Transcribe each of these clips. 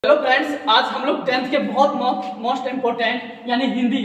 Hello friends, आज हम लोग 10th के बहुत मोस्ट इम्पोर्टेंट यानी हिंदी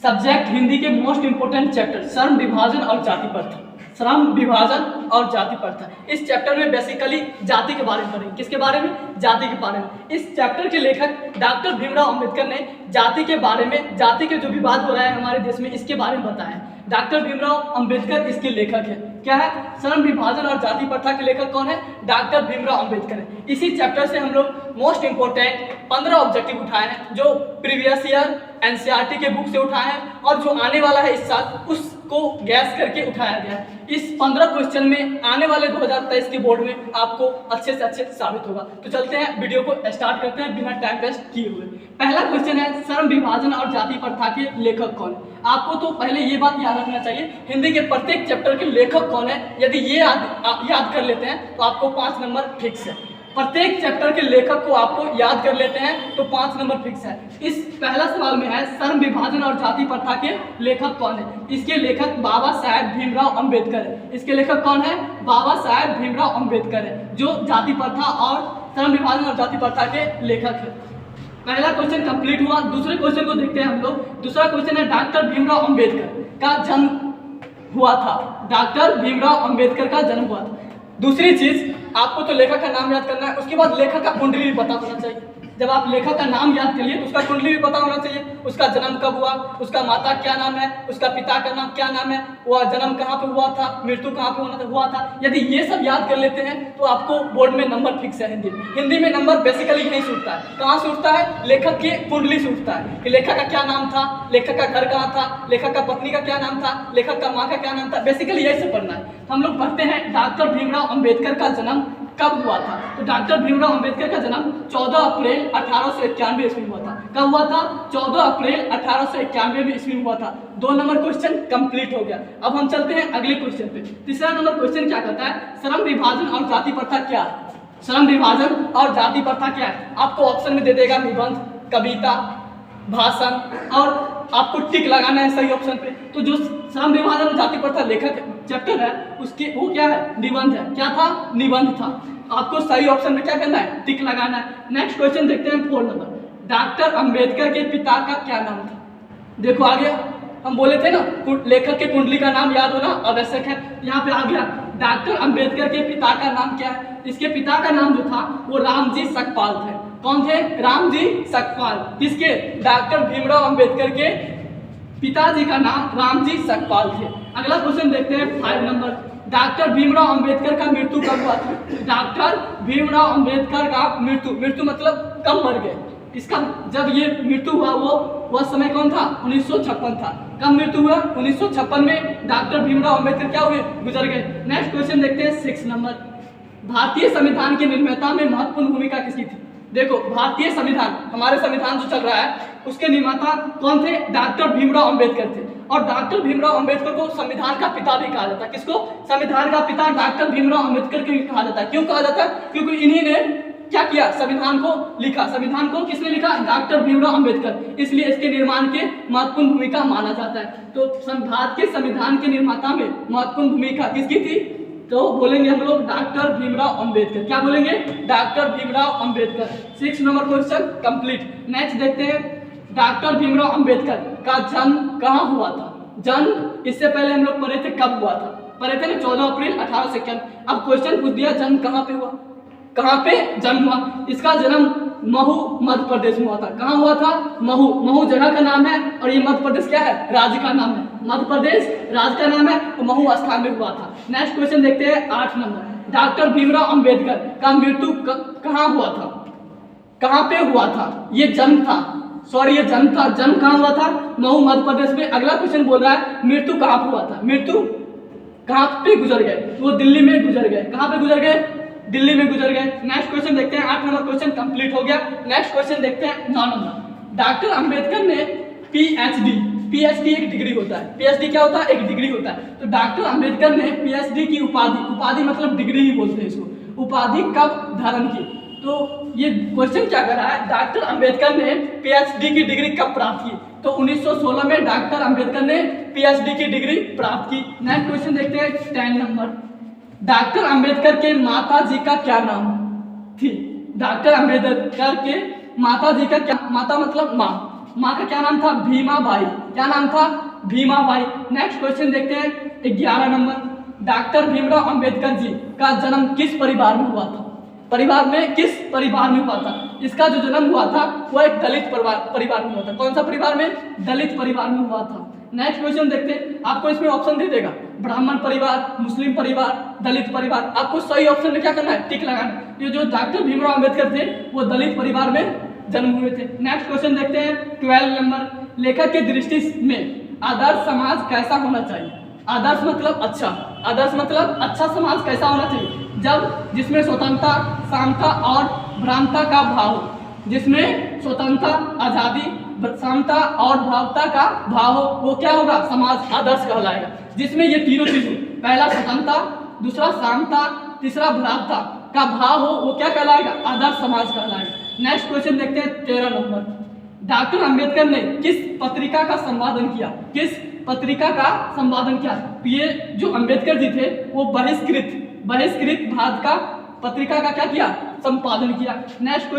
सब्जेक्ट हिंदी के मोस्ट इम्पोर्टेंट चैप्टर श्रम विभाजन और जाति प्रथा श्रम विभाजन और जाति प्रथा इस चैप्टर में बेसिकली जाति के बारे में पढ़ेंगे। किसके बारे में? जाति के बारे में। इस चैप्टर के लेखक डॉक्टर भीमराव अंबेडकर ने जाति के बारे में, जाति के जो विवाद हो रहा है हमारे देश में, इसके बारे में बताया है। डॉक्टर भीमराव अंबेडकर इसके लेखक है। क्या है? श्रम विभाजन और जाति प्रथा के लेखक कौन है? डॉक्टर भीमराव अंबेडकर है। इसी चैप्टर से हम लोग मोस्ट इंपोर्टेंट 15 ऑब्जेक्टिव उठाए हैं, जो प्रीवियस ईयर एनसीईआरटी के बुक से उठाए हैं और जो आने वाला है इस साल उसको गैस करके उठाया गया है। इस 15 क्वेश्चन में आने वाले 2023 के बोर्ड में आपको अच्छे से अच्छे साबित होगा। तो चलते हैं, वीडियो को स्टार्ट करते हैं बिना टाइम वेस्ट किए हुए। पहला क्वेश्चन है, श्रम विभाजन और जाति प्रथा के लेखक कौन है? आपको तो पहले ये बात याद रखना चाहिए, हिंदी के प्रत्येक चैप्टर के लेखक कौन है। यदि ये याद कर लेते हैं तो आपको 5 नंबर फिक्स है। प्रत्येक चैप्टर के लेखक को आपको याद कर लेते हैं तो 5 नंबर फिक्स है। इस पहला सवाल में है, श्रम विभाजन और जाति प्रथा के लेखक कौन है? इसके लेखक बाबा साहेब भीमराव अंबेडकर है। इसके लेखक कौन है? बाबा साहेब भीमराव अंबेडकर है, जो जाति प्रथा और श्रम विभाजन और जाति प्रथा के लेखक है। पहला क्वेश्चन कंप्लीट हुआ। दूसरे क्वेश्चन को देखते हैं हम लोग। दूसरा क्वेश्चन है, डॉक्टर भीमराव अंबेडकर का जन्म हुआ था। डॉक्टर भीमराव अंबेडकर का जन्म हुआ था। दूसरी चीज, आपको तो लेखक का नाम याद करना है, उसके बाद लेखक का कुंडली भी पता होना चाहिए। जब आप लेखक का नाम याद कर लिए तो उसका कुंडली भी पता होना चाहिए। उसका जन्म कब हुआ, उसका माता क्या नाम है, उसका पिता का नाम क्या नाम है, वह जन्म कहाँ पे हुआ था, मृत्यु कहाँ पे हुआ था। यदि ये सब याद कर लेते हैं तो आपको बोर्ड में नंबर फिक्स है। हिंदी में नंबर बेसिकली यहीं से उठता है। कहाँ से उठता है? लेखक के कुंडली से उठता है कि लेखक का क्या नाम था, लेखक का घर कहाँ था, लेखक का पत्नी का क्या नाम था, लेखक का माँ का क्या नाम था। बेसिकली यही से पढ़ना है। हम लोग पढ़ते हैं डॉक्टर भीमराव अंबेडकर का जन्म कब हुआ था। तो डॉक्टर भीमराव अंबेडकर का जन्म 14 अप्रैल 1891 ईस्वी में हुआ था। कब हुआ था? 14 अप्रैल 1891 ईस्वी में हुआ था। 2 नंबर क्वेश्चन कंप्लीट हो गया। अब हम चलते हैं अगले क्वेश्चन पे। तीसरा नंबर क्वेश्चन क्या कहता है? श्रम विभाजन और जाति प्रथा क्या है? श्रम विभाजन और जाति प्रथा क्या है? आपको ऑप्शन में दे देगा निबंध, कविता, भाषण, और आपको टिक लगाना है सही ऑप्शन पे। तो जो श्रम विभाजन और जाति प्रथा लेखक चैप्टर है उसके वो क्या है? निबंध है। क्या था? निबंध था। आपको सही ऑप्शन में क्या करना है? टिक लगाना है। नेक्स्ट क्वेश्चन देखते हैं 4 नंबर। डॉक्टर अंबेडकर के पिता का क्या नाम था? देखो आ गया, हम बोले थे ना लेखक के कुंडली का नाम याद होना आवश्यक है। यहाँ पे आ गया, डॉक्टर अंबेडकर के पिता का नाम क्या है? इसके पिता का नाम जो था वो रामजी सकपाल थे। कौन थे? रामजी सकपाल। किसके? डॉक्टर भीमराव अंबेडकर के पिताजी का नाम रामजी सकपाल थे। अगला क्वेश्चन देखते हैं 5 नंबर। डॉक्टर भीमराव अंबेडकर का मृत्यु कब हुआ था? डॉक्टर भीमराव अंबेडकर का मृत्यु मतलब कब मर गए? इसका जब ये मृत्यु हुआ वह समय कौन था? 1956 था। कब मृत्यु हुआ? 1956 में डॉक्टर भीमराव अंबेडकर क्या हुए? गुजर गए। नेक्स्ट क्वेश्चन देखते हैं 6 नंबर। भारतीय संविधान के निर्माता में महत्वपूर्ण भूमिका किसकी थी? देखो, भारतीय संविधान, हमारे संविधान जो चल रहा है उसके निर्माता कौन थे? डॉक्टर भीमराव अंबेडकर थे। और डॉक्टर भीमराव अंबेडकर को संविधान का पिता भी कहा जाता है। किसको? संविधान का पिता डॉक्टर भीमराव अंबेडकर को कहा जाता है। क्यों कहा जाता है? क्योंकि इन्हीं ने क्या किया? संविधान को लिखा। संविधान को किसने लिखा? डॉक्टर भीमराव अंबेडकर। इसलिए इसके निर्माण के महत्वपूर्ण भूमिका माना जाता है। तो भारत के संविधान के निर्माता में महत्वपूर्ण भूमिका किसकी थी? तो बोलेंगे हम लोग डॉक्टर भीमराव अंबेडकर। क्या बोलेंगे? Doctor Bhimrao Ambedkar. 6 number question complete. Next देखते हैं, डॉक्टर भीमराव अंबेडकर का जन्म कहाँ हुआ था? जन्म इससे पहले हम लोग पढ़े थे, कब हुआ था? पढ़े थे ना 14 अप्रैल 1891। अब क्वेश्चन पूछ दिया जन्म कहाँ पे हुआ? कहाँ पे जन्म हुआ? इसका जन्म महू मध्य प्रदेश में हुआ था। कहाँ हुआ था? महू जगह का नाम है और ये मध्य प्रदेश क्या है? राज्य का नाम है। मध्य प्रदेश राज्य का नाम है और महू स्थान में हुआ था। नेक्स्ट क्वेश्चन देखते हैं 8 नंबर। डॉक्टर भीमराव अंबेडकर का मृत्यु कहाँ हुआ था? कहाँ पे हुआ था? ये जन्म था, सॉरी ये जन्म था। जन्म कहाँ हुआ था? महू मध्य प्रदेश में। अगला क्वेश्चन बोल रहा है मृत्यु कहाँ पे हुआ था? मृत्यु कहाँ पे गुजर गए? वो दिल्ली में गुजर गए। कहाँ पे गुजर गए? दिल्ली में गुजर गए। नेक्स्ट क्वेश्चन देखते हैं। 8 नंबर क्वेश्चन कंप्लीट हो गया। नेक्स्ट क्वेश्चन देखते हैं 9 नंबर। डॉक्टर अंबेडकर ने पीएचडी एक डिग्री होता है। पीएचडी क्या होता है? एक डिग्री होता है। तो डॉक्टर अंबेडकर ने पीएचडी की उपाधि मतलब डिग्री ही बोलते हैं इसको, उपाधि कब धारण की? तो ये क्वेश्चन क्या कर रहा है? डॉक्टर अंबेडकर ने पीएचडी की डिग्री कब प्राप्त की? तो 1916 में डॉक्टर अंबेडकर ने पीएचडी की डिग्री प्राप्त की। नेक्स्ट क्वेश्चन देखते हैं 10 नंबर। डॉक्टर अंबेडकर के माता जी का क्या नाम थी? डॉक्टर अंबेडकर के माता जी का क्या, माता मतलब माँ का क्या नाम था? भीमा बाई। क्या नाम था? भीमा बाई। नेक्स्ट क्वेश्चन देखते हैं 11 नंबर। डॉक्टर भीमराव अंबेडकर जी का जन्म किस परिवार में हुआ था? परिवार में, किस परिवार में हुआ था? इसका जो जन्म हुआ था वो एक दलित परिवार में हुआ था। कौन सा परिवार में? दलित परिवार में हुआ था। नेक्स्ट क्वेश्चन देखते हैं, आपको इसमें ऑप्शन दे देगा, ब्राह्मण परिवार, मुस्लिम परिवार, दलित परिवार। आपको सही ऑप्शन में क्या करना है? टिक लगाना है। ये जो डॉक्टर भीमराव अंबेडकर थे वो दलित परिवार में जन्म हुए थे। नेक्स्ट क्वेश्चन देखते हैं 12 नंबर। लेखक की दृष्टि में आदर्श समाज कैसा होना चाहिए? आदर्श मतलब अच्छा, आदर्श मतलब अच्छा समाज कैसा होना चाहिए? जब जिसमें स्वतंत्रता, समता और भ्रामता का भाव हो। जिसमें स्वतंत्रता, आजादी, समता और भावता का भाव हो, वो क्या होगा? समाज आदर्श कहलाएगा। जिसमें ये तीनों चीज हो, पहला स्वतंत्रता, दूसरा समता, तीसरा भ्रामता का भाव हो, वो क्या कहलाएगा? आदर्श समाज कहलाएगा। नेक्स्ट क्वेश्चन देखते हैं 13 नंबर। डॉक्टर अंबेडकर ने किस पत्रिका का संपादन किया? किस पत्रिका का संपादन किया? ये जो अंबेडकर जी थे वो बहिष्कृत भारत का पत्रिका का क्या किया? संपादन किया। नेक्स्ट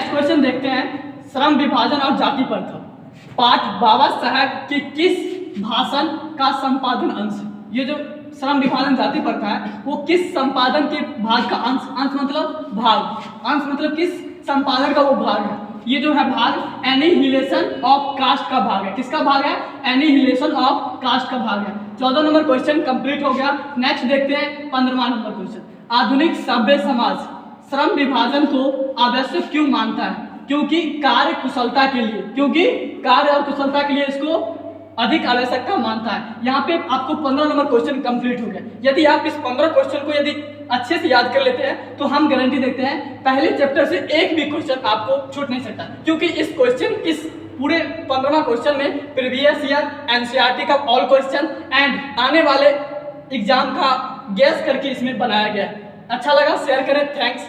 क्वेश्चन देखते हैं श्रम विभाजन और जाति प्रथा, पाठ बाबा साहब के किस भाषण का संपादन अंश? ये जो श्रम विभाजन जाति प्रथा है वो किस संपादन के भाग का अंश मतलब भाग, अंश मतलब किस संपादन का वो भाग है? ये जो है भाग एनिहिलेशन ऑफ कास्ट का भाग है। किसका भाग है? एनिहिलेशन ऑफ कास्ट का भाग है। 14 नंबर क्वेश्चन कंप्लीट हो गया। नेक्स्ट देखते हैं 15वां नंबर क्वेश्चन। आधुनिक सभ्य समाज श्रम विभाजन को आवश्यक क्यों मानता है? क्योंकि कार्य कुशलता के लिए, क्योंकि कार्य और कुशलता के लिए इसको अधिक आवश्यकता मानता है। यहाँ पे आपको 15 नंबर क्वेश्चन कंप्लीट हो गया। यदि आप इस 15 क्वेश्चन को यदि अच्छे से याद कर लेते हैं तो हम गारंटी देते हैं पहले चैप्टर से एक भी क्वेश्चन आपको छूट नहीं सकता, क्योंकि इस पूरे 15वां क्वेश्चन में प्रीवियस ईयर एनसीईआरटी का ऑल क्वेश्चन एंड आने वाले एग्जाम का गैस करके इसमें बनाया गया है। अच्छा लगा शेयर करें। थैंक्स।